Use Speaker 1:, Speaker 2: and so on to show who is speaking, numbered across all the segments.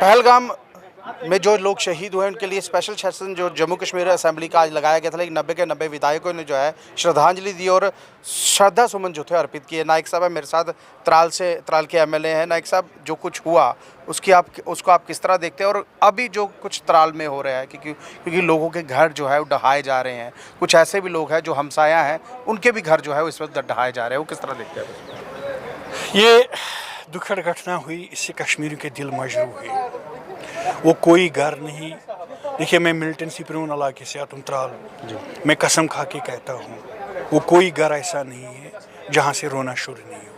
Speaker 1: पहलगाम में जो लोग शहीद हुए उनके लिए स्पेशल सेशन जो जम्मू कश्मीर असेंबली का आज लगाया गया था, लेकिन 90 के 90 विधायकों ने जो है श्रद्धांजलि दी और श्रद्धा सुमन जो थे अर्पित किए। नाइक साहब है मेरे साथ, त्राल के एमएलए हैं। नाइक साहब, जो कुछ हुआ उसको आप किस तरह देखते हैं, और अभी जो कुछ त्राल में हो रहा है क्योंकि लोगों के घर जो है वो ढहाए जा रहे हैं, कुछ ऐसे भी लोग हैं जो हमसाया हैं उनके भी घर जो है वो इस वक्त ढहाए जा रहे हैं, वो किस तरह देखते हैं?
Speaker 2: ये दुखद घटना हुई, इससे कश्मीरियों के दिल मजरूह हुए। वो कोई घर नहीं, देखिए मैं मिल्टन सिपरून इलाके से आता हूँ, त्राल, मैं कसम खा के कहता हूँ वो कोई घर ऐसा नहीं है जहाँ से रोना शुरू नहीं हो।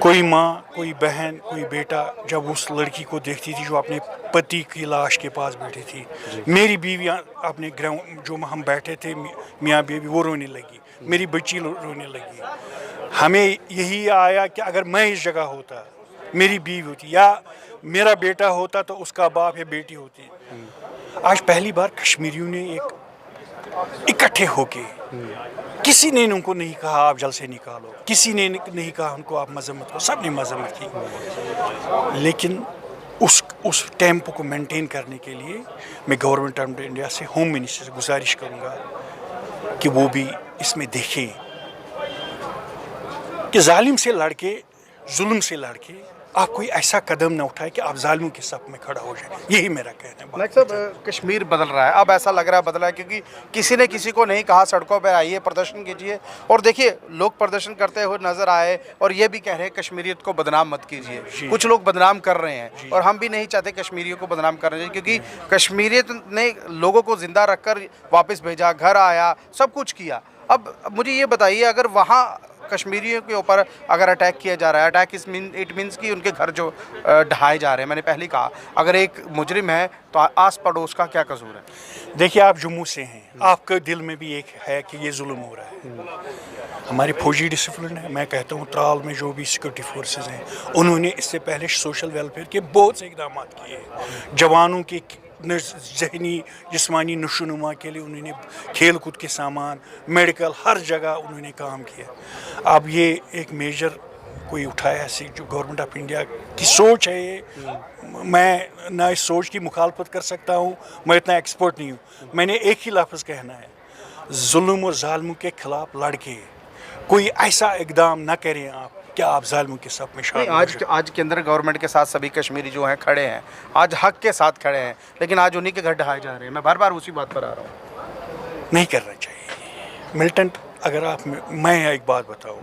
Speaker 2: कोई माँ, कोई बहन, कोई बेटा जब उस लड़की को देखती थी जो अपने पति की लाश के पास बैठी थी, मेरी बीवी अपने ग्राउंड जो हम बैठे थे मियाँ बीवी, वो रोने लगी, मेरी बच्ची रोने लगी। हमें यही आया कि अगर मैं इस जगह होता, मेरी बीवी होती या मेरा बेटा होता तो उसका बाप या बेटी होती। आज पहली बार कश्मीरियों ने एक इकट्ठे होके, किसी ने उनको नहीं कहा आप जल से निकालो, किसी ने नहीं कहा उनको आप मजम्मत करो, सब ने मजम्मत की। लेकिन उस टेम्पो को मेंटेन करने के लिए मैं गवर्नमेंट ऑफ इंडिया से, होम मिनिस्टर से गुजारिश करूँगा कि वो भी इसमें देखें कि जालिम से लड़के, जुल्म से लड़के आप कोई ऐसा कदम न उठाए कि आप जालिमों के सप में खड़ा हो जाए। यही मेरा कहना है।
Speaker 1: नाइक साहब, कश्मीर बदल रहा है, अब ऐसा लग रहा है बदला है क्योंकि किसी ने किसी को नहीं कहा सड़कों पर आइए प्रदर्शन कीजिए, और देखिए लोग प्रदर्शन करते हुए नजर आए और ये भी कह रहे हैं कश्मीरियत को बदनाम मत कीजिए। कुछ लोग बदनाम कर रहे हैं और हम भी नहीं चाहते कश्मीरियों को बदनाम करना चाहिए, क्योंकि कश्मीरियत ने लोगों को जिंदा रखकर वापस भेजा, घर आया, सब कुछ किया। अब मुझे ये बताइए, अगर वहाँ कश्मीरियों के ऊपर अगर अटैक किया जा रहा है, अटैक इट मीन्स कि उनके घर जो ढहाए जा रहे हैं, मैंने पहले ही कहा अगर एक मुजरिम है तो आस पड़ोस का क्या कसूर है?
Speaker 2: देखिए आप जम्मू से हैं, आपके दिल में भी एक है कि ये जुल्म हो रहा है। हमारी फौजी डिसिप्लिन है, मैं कहता हूँ त्राल में जो भी सिक्योरिटी फोर्सेस हैं उन्होंने इससे पहले सोशल वेलफेयर के बहुत से इकदाम किए, जवानों की ज़हनी जिस्मानी नशोनुमा के लिए उन्होंने खेल कूद के सामान, मेडिकल, हर जगह उन्होंने काम किया। अब ये एक मेजर कोई उठाया ऐसी जो गवर्नमेंट ऑफ इंडिया की सोच है, ये मैं ना इस सोच की मुखालफत कर सकता हूँ, मैं इतना एक्सपर्ट नहीं हूँ। मैंने एक ही लफ्ज़ कहना है, जुल्म और जालिमों के खिलाफ लड़के कोई ऐसा इकदाम ना करें आप क्या आप जालिमों के सप में शामिल।
Speaker 1: आज केंद्र गवर्नमेंट के साथ सभी कश्मीरी जो हैं खड़े हैं, आज हक के साथ खड़े हैं, लेकिन आज उन्हीं के घर ढहाए जा रहे हैं। मैं बार बार उसी बात पर आ रहा हूँ।
Speaker 2: नहीं करना चाहिए। मिलिटेंट, अगर आप, मैं एक बात बताऊँ,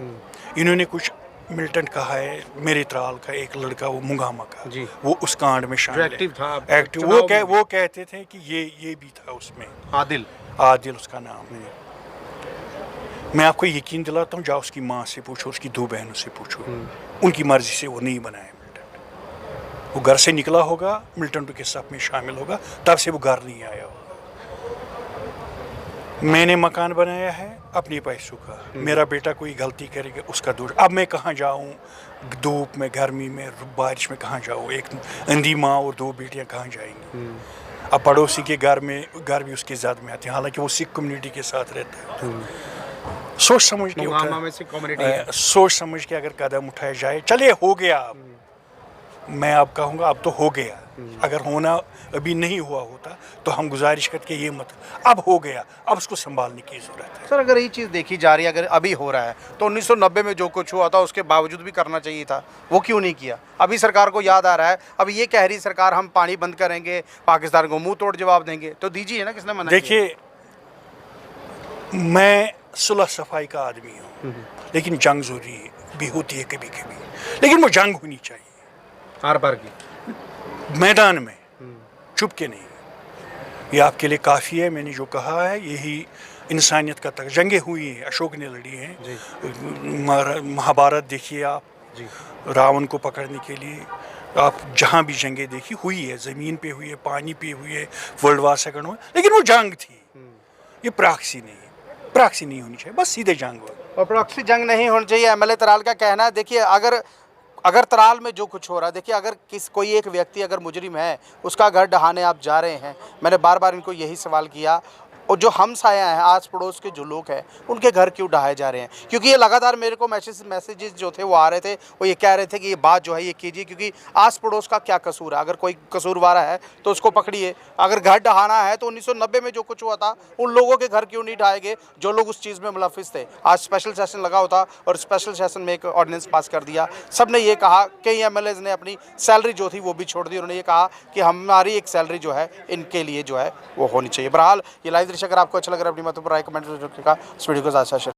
Speaker 2: इन्होंने कुछ मिलिटेंट कहा है, मेरे त्राल का एक लड़का वो मुंगामा का जी, वो उस कांड में शामिल
Speaker 1: एक्टिव था,
Speaker 2: एक्टिव, वो कहते थे कि ये भी था उसमें, आदिल उसका नाम है। मैं आपको यकीन दिलाता हूँ, जाओ उसकी माँ से पूछो, उसकी दो बहनों से पूछो, उनकी मर्जी से वो नहीं बनाया मिलिटेंट। वो घर से निकला होगा, मिलिटेंट के साथ में शामिल होगा, तब से वो घर नहीं आया होगा। मैंने मकान बनाया है अपने पैसों का, मेरा बेटा कोई गलती करेगा उसका दोष। अब मैं कहाँ जाऊँ, धूप में, गर्मी में, बारिश में कहाँ जाऊँ? एक अंधी माँ और दो बेटियाँ कहाँ जाएंगी? अब पड़ोसी के घर भी उसके ज़्यादा में आते हैं, हालांकि वो सिख कम्युनिटी के साथ रहता है। सोच समझ के सोच समझ के अगर कदम उठाया जाए, चलिए हो गया, मैं अब कहूँगा अब तो हो गया। अगर होना अभी नहीं हुआ होता तो हम गुजारिश करके ये मत, अब हो गया, अब उसको संभालने की ज़रूरत है।
Speaker 1: सर, अगर ये चीज़ देखी जा रही है, अगर अभी हो रहा है तो 1990 में जो कुछ हुआ था उसके बावजूद भी करना चाहिए था, वो क्यों नहीं किया? अभी सरकार को याद आ रहा है, अब ये कह रही सरकार हम पानी बंद करेंगे, पाकिस्तान को मुंह तोड़ जवाब देंगे, तो दीजिए ना, किसने मना?
Speaker 2: देखिए मैं सुलह सफाई का आदमी हूँ, लेकिन जंग जरूरी भी होती है कभी कभी, लेकिन वो जंग होनी चाहिए
Speaker 1: हर बार की,
Speaker 2: मैदान में, चुप के नहीं। ये आपके लिए काफ़ी है, मैंने जो कहा है यही इंसानियत का तक। जंगें हुई हैं, अशोक ने लड़ी हैं, महाभारत देखिए आप जी, रावण को पकड़ने के लिए आप जहाँ भी जंगें देखी हुई है, ज़मीन पे हुई है, पानी पे हुई है, वर्ल्ड वार सेकंड हुआ, लेकिन वो जंग थी, ये प्राक्सी नहीं होनी चाहिए, बस सीधे जंग हो।
Speaker 1: और प्रॉक्सी जंग नहीं होनी चाहिए, एमएलए त्राल का कहना है। देखिए अगर त्राल में जो कुछ हो रहा है, देखिए अगर कोई एक व्यक्ति अगर मुजरिम है, उसका घर ढहाने आप जा रहे हैं, मैंने बार बार इनको यही सवाल किया, और जो हम साया हैं आस पड़ोस के जो लोग हैं उनके घर क्यों ढहाए जा रहे हैं, क्योंकि ये लगातार मेरे को मैसेजेस जो थे वो आ रहे थे, वो ये कह रहे थे कि ये बात जो है ये कीजिए, क्योंकि आस पड़ोस का क्या कसूर है, अगर कोई कसूरवारा है तो उसको पकड़िए, अगर घर ढहाना है तो 1990 में जो कुछ हुआ था उन लोगों के घर क्यों नहीं ढहाए गए जो लोग उस चीज़ में मुलविस थे। आज स्पेशल सेशन लगा होता और स्पेशल सेशन में एक ऑर्डिनेंस पास कर दिया। सब ने ये कहा, कई एमएलएज ने अपनी सैलरी जो थी वो भी छोड़ दी, उन्होंने ये कहा कि हमारी एक सैलरी जो है इनके लिए जो है वो होनी चाहिए। बहरहाल ये लाइव दृश्य अगर आपको अच्छा लग रहा है अपनी महत्वपूर्ण राय कमेंट करके इस वीडियो को ज़्यादा से शेयर